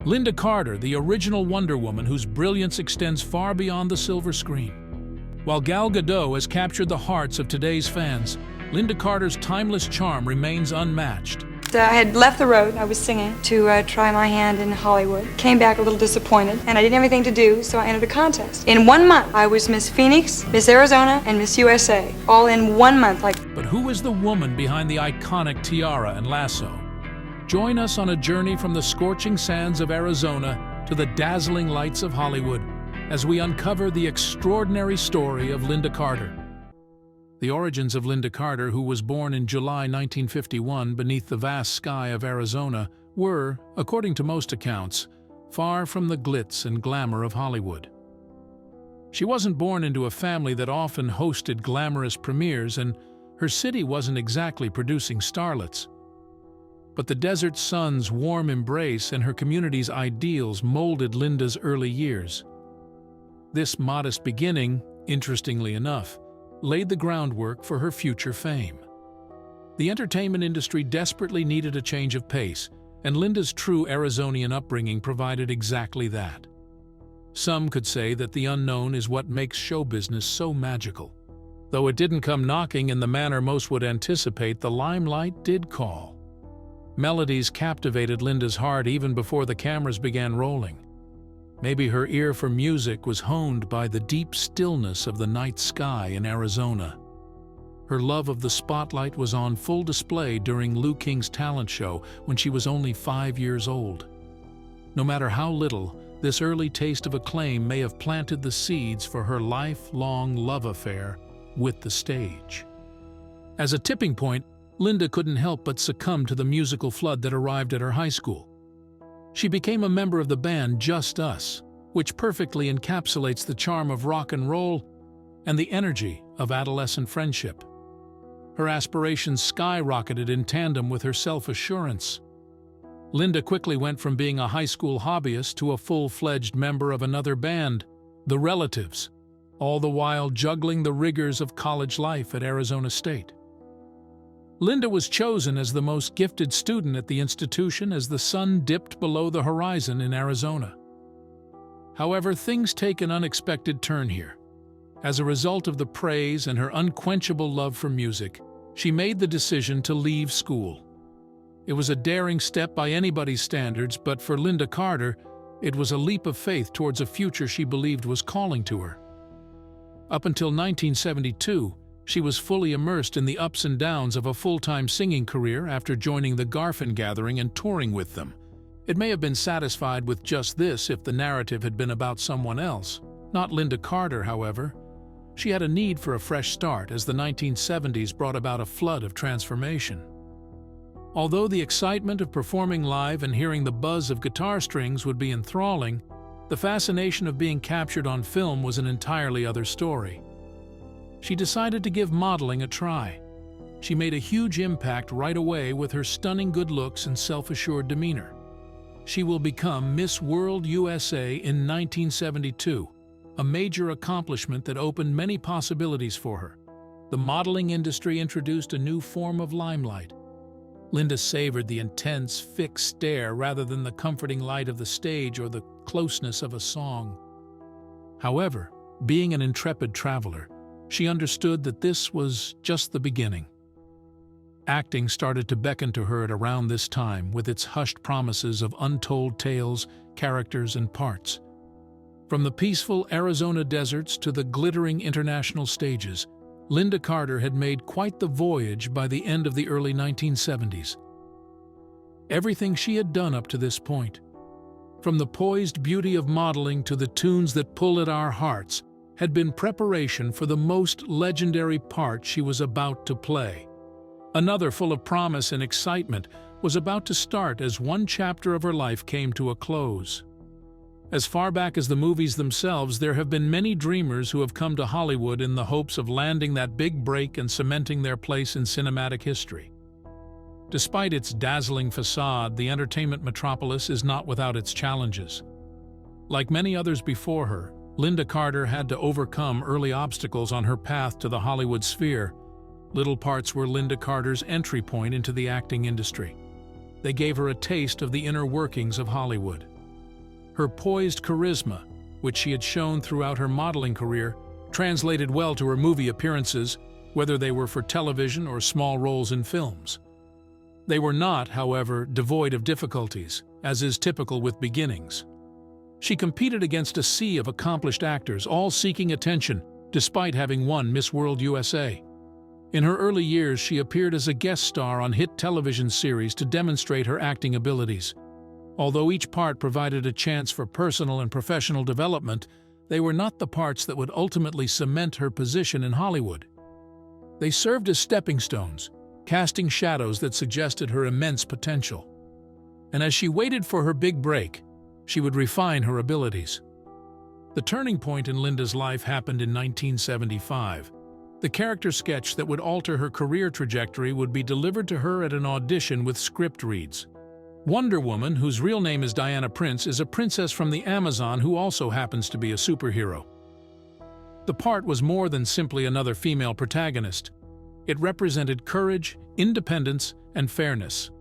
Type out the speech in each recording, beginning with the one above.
Lynda Carter, the original Wonder Woman whose brilliance extends far beyond the silver screen. While Gal Gadot has captured the hearts of today's fans, Lynda Carter's timeless charm remains unmatched. I had left the road I was singing to try my hand in Hollywood. Came back a little disappointed, and I didn't have anything to do, so I entered a contest. In 1 month, I was Miss Phoenix, Miss Arizona, and Miss USA, all in 1 month. But who is the woman behind the iconic tiara and lasso? Join us on a journey from the scorching sands of Arizona to the dazzling lights of Hollywood as we uncover the extraordinary story of Lynda Carter. The origins of Lynda Carter, who was born in July 1951 beneath the vast sky of Arizona, were, according to most accounts, far from the glitz and glamour of Hollywood. She wasn't born into a family that often hosted glamorous premieres, and her city wasn't exactly producing starlets. But the desert sun's warm embrace and her community's ideals molded Lynda's early years. This modest beginning, interestingly enough, laid the groundwork for her future fame. The entertainment industry desperately needed a change of pace, and Lynda's true Arizonian upbringing provided exactly that. Some could say that the unknown is what makes show business so magical. Though it didn't come knocking in the manner most would anticipate, the limelight did call. Melodies captivated Lynda's heart even before the cameras began rolling. Maybe her ear for music was honed by the deep stillness of the night sky in Arizona. Her love of the spotlight was on full display during Lou King's talent show when she was only 5 years old. No matter how little, this early taste of acclaim may have planted the seeds for her lifelong love affair with the stage. As a tipping point, Lynda couldn't help but succumb to the musical flood that arrived at her high school. She became a member of the band Just Us, which perfectly encapsulates the charm of rock and roll and the energy of adolescent friendship. Her aspirations skyrocketed in tandem with her self-assurance. Lynda quickly went from being a high school hobbyist to a full-fledged member of another band, The Relatives, all the while juggling the rigors of college life at Arizona State. Lynda was chosen as the most gifted student at the institution as the sun dipped below the horizon in Arizona. However, things take an unexpected turn here. As a result of the praise and her unquenchable love for music, she made the decision to leave school. It was a daring step by anybody's standards, but for Lynda Carter, it was a leap of faith towards a future she believed was calling to her. Up until 1972, she was fully immersed in the ups and downs of a full-time singing career after joining the Garfin Gathering and touring with them. It may have been satisfied with just this if the narrative had been about someone else. Not Lynda Carter, however. She had a need for a fresh start as the 1970s brought about a flood of transformation. Although the excitement of performing live and hearing the buzz of guitar strings would be enthralling, the fascination of being captured on film was an entirely other story. She decided to give modeling a try. She made a huge impact right away with her stunning good looks and self-assured demeanor. She will become Miss World USA in 1972, a major accomplishment that opened many possibilities for her. The modeling industry introduced a new form of limelight. Lynda savored the intense, fixed stare rather than the comforting light of the stage or the closeness of a song. However, being an intrepid traveler, she understood that this was just the beginning. Acting started to beckon to her at around this time with its hushed promises of untold tales, characters, and parts. From the peaceful Arizona deserts to the glittering international stages, Lynda Carter had made quite the voyage by the end of the early 1970s. Everything she had done up to this point, from the poised beauty of modeling to the tunes that pull at our hearts, had been preparation for the most legendary part she was about to play. Another full of promise and excitement was about to start as one chapter of her life came to a close. As far back as the movies themselves, there have been many dreamers who have come to Hollywood in the hopes of landing that big break and cementing their place in cinematic history. Despite its dazzling facade, the entertainment metropolis is not without its challenges. Like many others before her, Lynda Carter had to overcome early obstacles on her path to the Hollywood sphere. Little parts were Lynda Carter's entry point into the acting industry. They gave her a taste of the inner workings of Hollywood. Her poised charisma, which she had shown throughout her modeling career, translated well to her movie appearances, whether they were for television or small roles in films. They were not, however, devoid of difficulties, as is typical with beginnings. She competed against a sea of accomplished actors, all seeking attention, despite having won Miss World USA. In her early years, she appeared as a guest star on hit television series to demonstrate her acting abilities. Although each part provided a chance for personal and professional development, they were not the parts that would ultimately cement her position in Hollywood. They served as stepping stones, casting shadows that suggested her immense potential. And as she waited for her big break, she would refine her abilities. The turning point in Lynda's life happened in 1975. The character sketch that would alter her career trajectory would be delivered to her at an audition with script reads. Wonder Woman, whose real name is Diana Prince, is a princess from the Amazon who also happens to be a superhero. The part was more than simply another female protagonist. It represented courage, independence, and fairness.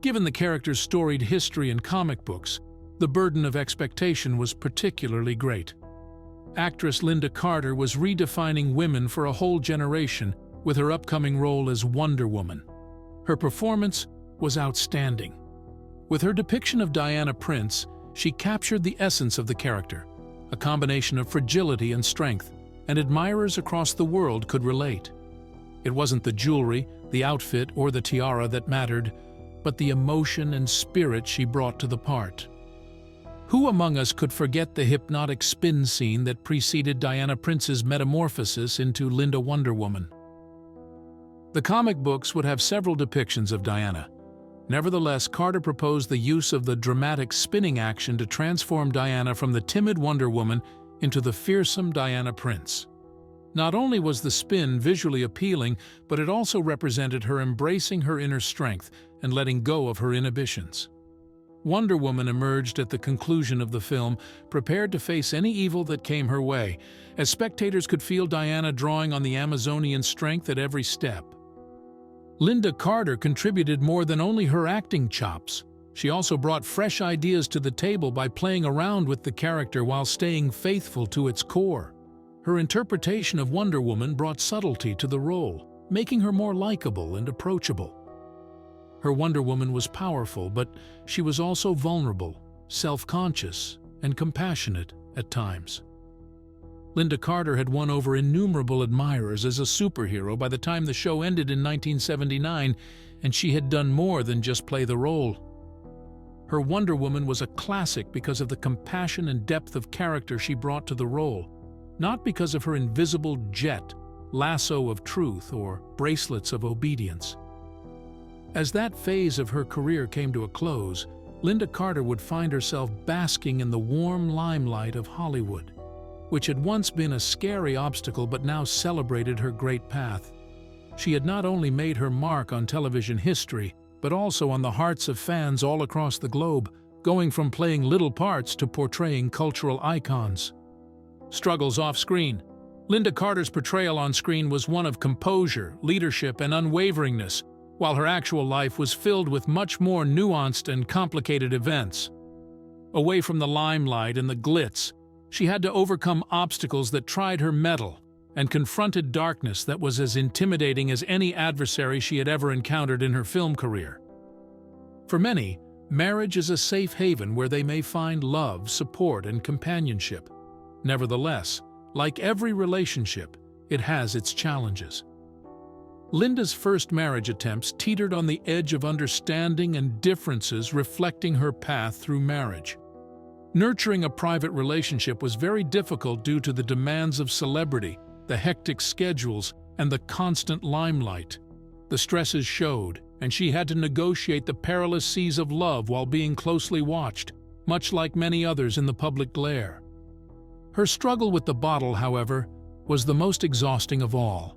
Given the character's storied history in comic books, the burden of expectation was particularly great. Actress Lynda Carter was redefining women for a whole generation with her upcoming role as Wonder Woman. Her performance was outstanding. With her depiction of Diana Prince, she captured the essence of the character, a combination of fragility and strength, and admirers across the world could relate. It wasn't the jewelry, the outfit, or the tiara that mattered, but the emotion and spirit she brought to the part. Who among us could forget the hypnotic spin scene that preceded Diana Prince's metamorphosis into Lynda Wonder Woman? The comic books would have several depictions of Diana. Nevertheless, Carter proposed the use of the dramatic spinning action to transform Diana from the timid Wonder Woman into the fearsome Diana Prince. Not only was the spin visually appealing, but it also represented her embracing her inner strength and letting go of her inhibitions. Wonder Woman emerged at the conclusion of the film, prepared to face any evil that came her way, as spectators could feel Diana drawing on the Amazonian strength at every step. Lynda Carter contributed more than only her acting chops. She also brought fresh ideas to the table by playing around with the character while staying faithful to its core. Her interpretation of Wonder Woman brought subtlety to the role, making her more likable and approachable. Her Wonder Woman was powerful, but she was also vulnerable, self-conscious, and compassionate at times. Lynda Carter had won over innumerable admirers as a superhero by the time the show ended in 1979, and she had done more than just play the role. Her Wonder Woman was a classic because of the compassion and depth of character she brought to the role, not because of her invisible jet, lasso of truth, or bracelets of obedience. As that phase of her career came to a close, Lynda Carter would find herself basking in the warm limelight of Hollywood, which had once been a scary obstacle but now celebrated her great path. She had not only made her mark on television history, but also on the hearts of fans all across the globe, going from playing little parts to portraying cultural icons. Struggles off-screen. Lynda Carter's portrayal on screen was one of composure, leadership, and unwaveringness, while her actual life was filled with much more nuanced and complicated events. Away from the limelight and the glitz, she had to overcome obstacles that tried her mettle and confronted darkness that was as intimidating as any adversary she had ever encountered in her film career. For many, marriage is a safe haven where they may find love, support, and companionship. Nevertheless, like every relationship, it has its challenges. Lynda's first marriage attempts teetered on the edge of understanding and differences reflecting her path through marriage. Nurturing a private relationship was very difficult due to the demands of celebrity, the hectic schedules, and the constant limelight. The stresses showed, and she had to negotiate the perilous seas of love while being closely watched, much like many others in the public glare. Her struggle with the bottle, however, was the most exhausting of all.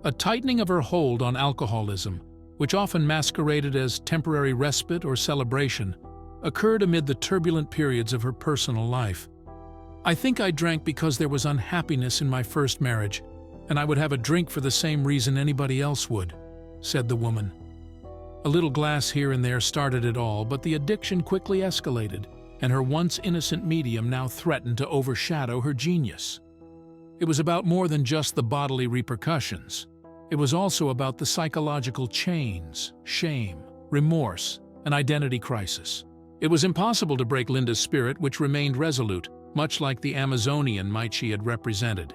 A tightening of her hold on alcoholism, which often masqueraded as temporary respite or celebration, occurred amid the turbulent periods of her personal life. "I think I drank because there was unhappiness in my first marriage, and I would have a drink for the same reason anybody else would," said the woman. A little glass here and there started it all, but the addiction quickly escalated, and her once innocent medium now threatened to overshadow her genius. It was about more than just the bodily repercussions. It was also about the psychological chains, shame, remorse, and identity crisis. It was impossible to break Lynda's spirit, which remained resolute, much like the Amazonian might she had represented.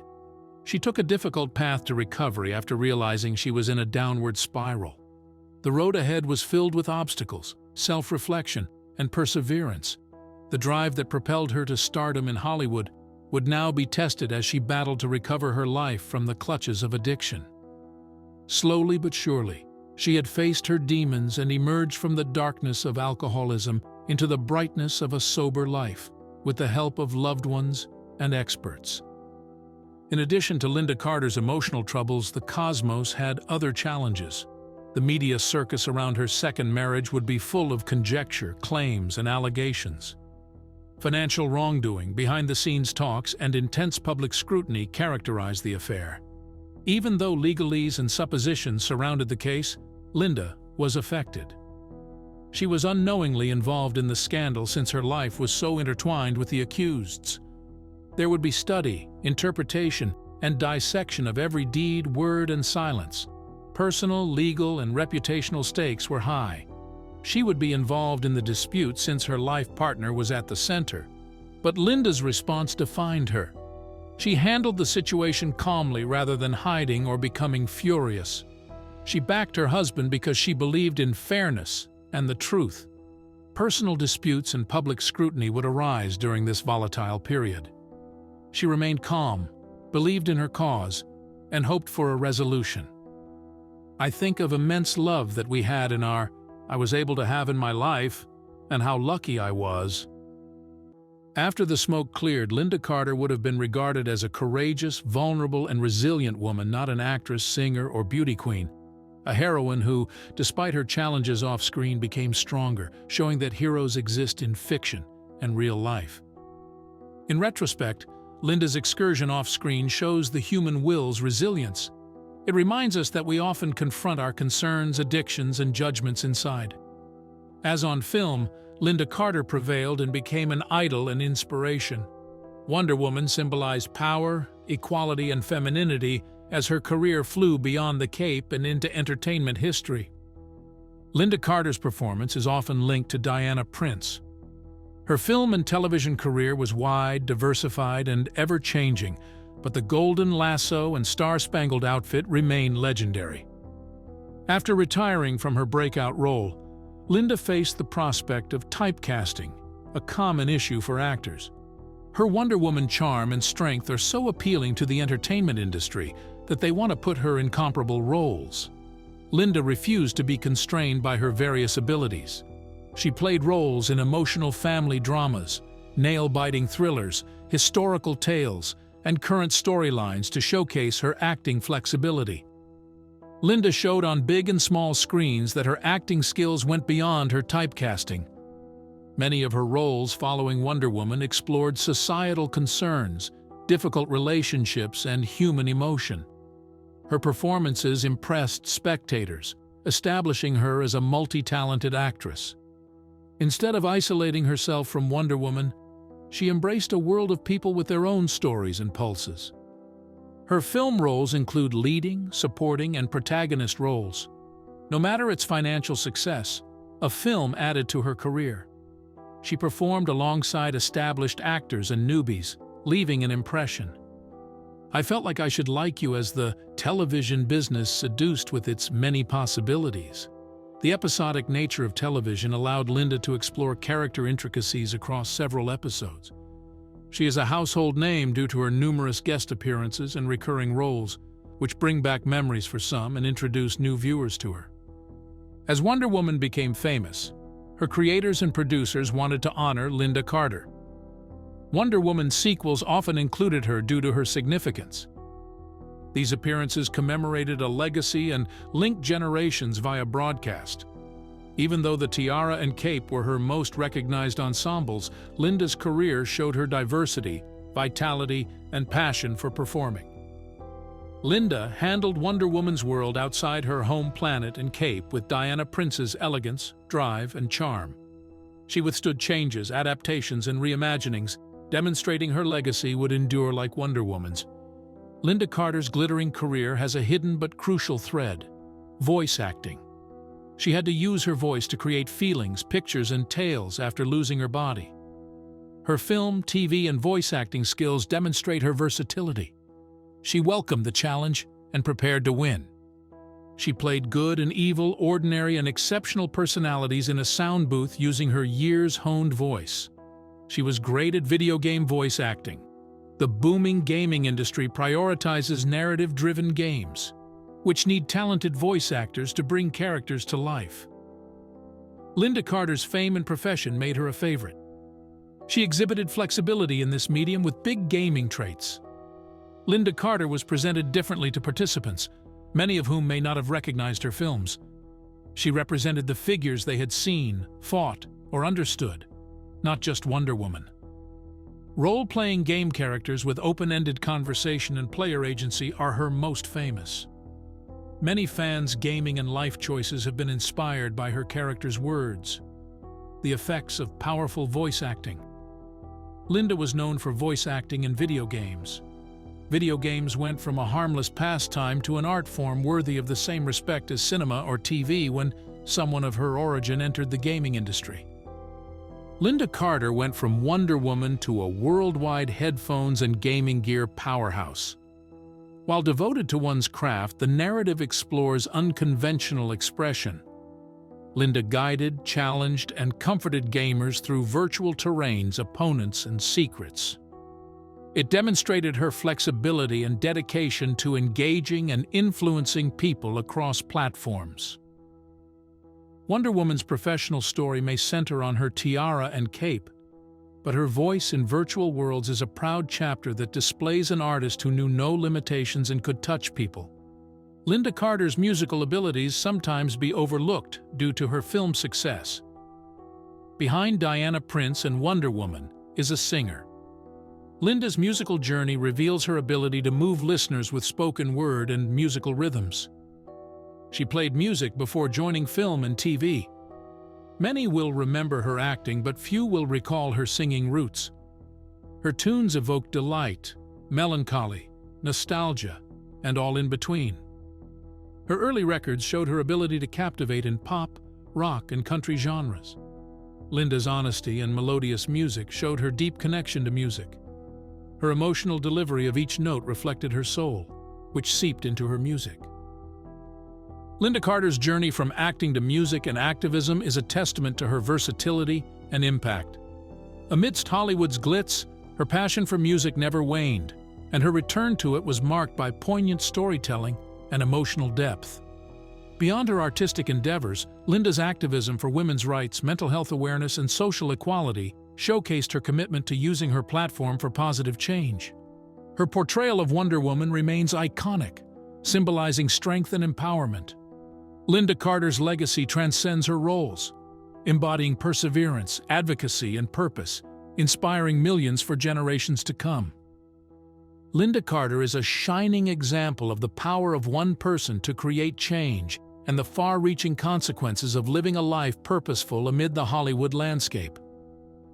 She took a difficult path to recovery after realizing she was in a downward spiral. The road ahead was filled with obstacles, self-reflection, and perseverance. The drive that propelled her to stardom in Hollywood would now be tested as she battled to recover her life from the clutches of addiction. Slowly but surely, she had faced her demons and emerged from the darkness of alcoholism into the brightness of a sober life, with the help of loved ones and experts. In addition to Lynda Carter's emotional troubles, the cosmos had other challenges. The media circus around her second marriage would be full of conjecture, claims, and allegations. Financial wrongdoing, behind-the-scenes talks, and intense public scrutiny characterized the affair. Even though legalese and suppositions surrounded the case, Lynda was affected. She was unknowingly involved in the scandal since her life was so intertwined with the accuseds. There would be study, interpretation, and dissection of every deed, word, and silence. Personal, legal, and reputational stakes were high. She would be involved in the dispute since her life partner was at the center. But Lynda's response defined her. She handled the situation calmly rather than hiding or becoming furious. She backed her husband because she believed in fairness and the truth. Personal disputes and public scrutiny would arise during this volatile period. She remained calm, believed in her cause, and hoped for a resolution. I think of immense love that we had I was able to have in my life, and how lucky I was. After the smoke cleared, Lynda Carter would have been regarded as a courageous, vulnerable, and resilient woman, not an actress, singer, or beauty queen. A heroine who, despite her challenges off-screen, became stronger, showing that heroes exist in fiction and real life. In retrospect, Lynda's excursion off-screen shows the human will's resilience. It reminds us that we often confront our concerns, addictions, and judgments inside. As on film, Lynda Carter prevailed and became an idol and inspiration. Wonder Woman symbolized power, equality, and femininity as her career flew beyond the cape and into entertainment history. Lynda Carter's performance is often linked to Diana Prince. Her film and television career was wide, diversified, and ever-changing, but the golden lasso and star-spangled outfit remain legendary. After retiring from her breakout role, Lynda faced the prospect of typecasting, a common issue for actors. Her Wonder Woman charm and strength are so appealing to the entertainment industry that they want to put her in comparable roles. Lynda refused to be constrained by her various abilities. She played roles in emotional family dramas, nail-biting thrillers, historical tales, and current storylines to showcase her acting flexibility. Lynda showed on big and small screens that her acting skills went beyond her typecasting. Many of her roles following Wonder Woman explored societal concerns, difficult relationships, and human emotion. Her performances impressed spectators, establishing her as a multi-talented actress. Instead of isolating herself from Wonder Woman, she embraced a world of people with their own stories and pulses. Her film roles include leading, supporting, and protagonist roles. No matter its financial success, a film added to her career. She performed alongside established actors and newbies, leaving an impression. I felt like I should like you as the television business seduced with its many possibilities. The episodic nature of television allowed Lynda to explore character intricacies across several episodes. She is a household name due to her numerous guest appearances and recurring roles, which bring back memories for some and introduce new viewers to her. As Wonder Woman became famous, her creators and producers wanted to honor Lynda Carter. Wonder Woman sequels often included her due to her significance. These appearances commemorated a legacy and linked generations via broadcast. Even though the tiara and cape were her most recognized ensembles, Lynda's career showed her diversity, vitality, and passion for performing. Lynda handled Wonder Woman's world outside her home planet and cape with Diana Prince's elegance, drive, and charm. She withstood changes, adaptations, and reimaginings, demonstrating her legacy would endure like Wonder Woman's. Lynda Carter's glittering career has a hidden but crucial thread: voice acting. She had to use her voice to create feelings, pictures, and tales after losing her body. Her film, TV, and voice acting skills demonstrate her versatility. She welcomed the challenge and prepared to win. She played good and evil, ordinary and exceptional personalities in a sound booth using her years-honed voice. She was great at video game voice acting. The booming gaming industry prioritizes narrative-driven games, which need talented voice actors to bring characters to life. Lynda Carter's fame and profession made her a favorite. She exhibited flexibility in this medium with big gaming traits. Lynda Carter was presented differently to participants, many of whom may not have recognized her films. She represented the figures they had seen, fought, or understood, not just Wonder Woman. Role-playing game characters with open-ended conversation and player agency are her most famous. Many fans' gaming and life choices have been inspired by her character's words, the effects of powerful voice acting. Lynda was known for voice acting in video games. Video games went from a harmless pastime to an art form worthy of the same respect as cinema or TV when someone of her origin entered the gaming industry. Lynda Carter went from Wonder Woman to a worldwide headphones and gaming gear powerhouse. While devoted to one's craft, the narrative explores unconventional expression. Lynda guided, challenged, and comforted gamers through virtual terrains, opponents, and secrets. It demonstrated her flexibility and dedication to engaging and influencing people across platforms. Wonder Woman's professional story may center on her tiara and cape, but her voice in virtual worlds is a proud chapter that displays an artist who knew no limitations and could touch people. Lynda Carter's musical abilities sometimes be overlooked due to her film success. Behind Diana Prince and Wonder Woman is a singer. Lynda's musical journey reveals her ability to move listeners with spoken word and musical rhythms. She played music before joining film and TV. Many will remember her acting, but few will recall her singing roots. Her tunes evoke delight, melancholy, nostalgia, and all in between. Her early records showed her ability to captivate in pop, rock, and country genres. Lynda's honesty and melodious music showed her deep connection to music. Her emotional delivery of each note reflected her soul, which seeped into her music. Lynda Carter's journey from acting to music and activism is a testament to her versatility and impact. Amidst Hollywood's glitz, her passion for music never waned, and her return to it was marked by poignant storytelling and emotional depth. Beyond her artistic endeavors, Lynda's activism for women's rights, mental health awareness, and social equality showcased her commitment to using her platform for positive change. Her portrayal of Wonder Woman remains iconic, symbolizing strength and empowerment. Lynda Carter's legacy transcends her roles, embodying perseverance, advocacy, and purpose, inspiring millions for generations to come. Lynda Carter is a shining example of the power of one person to create change and the far-reaching consequences of living a life purposeful amid the Hollywood landscape.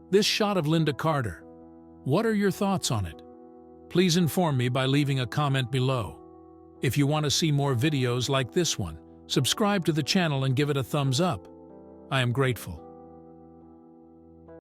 This shot of Lynda Carter, what are your thoughts on it? Please inform me by leaving a comment below. If you want to see more videos like this one, subscribe to the channel and give it a thumbs up. I am grateful.